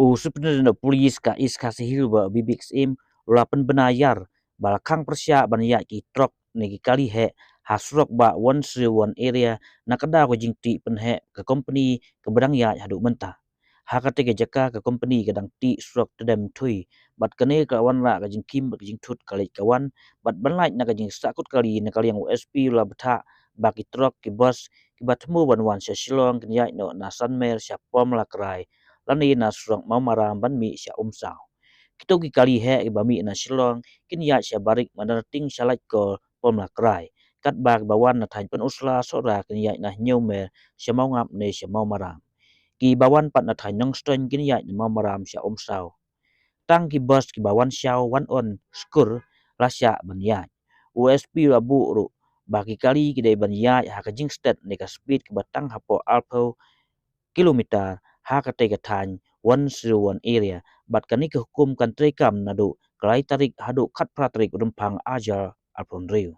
O sebenarnya polis ka is kasih hilba bibik im lapan benayar balakang persya banaya ki trok negi kali he hasrok ba 101 area nakada ko jingti penhe ke company ke bedang ya hadu mentah hakate ke jaka ke company kadang ti srok tedem thui bat kene kawan la ka jingkim ka jingthut kali kawan bat banlai na ka jing sakut kali na kali yang USP la betha baki trok ki bus ki batmu banwan sya shilong kenya no na sanmer sya pom la krai lani na srok mau maram ban mi sya sao kito ki kali he ki bami na shilong kenya sya barik manarting shalai ko pom la krai kat bag bawan na thain pen usla sora kenya na nyome sya mau ngap ne sya mau maram ki bawan pat na thain nong stren kenya na mau maram sya sao tang ki bus ki bawan xiao wan on skur lasya banya USP rabu ru bagi kali ki dei banya ha ka jing stat ne ka speed ki batang hapo alpo kilometer ha ka te ka than 101 area bat kani ke hukum kan trekam nadu kelai tarik hadu khat pratrik rumpang ajar alpon riu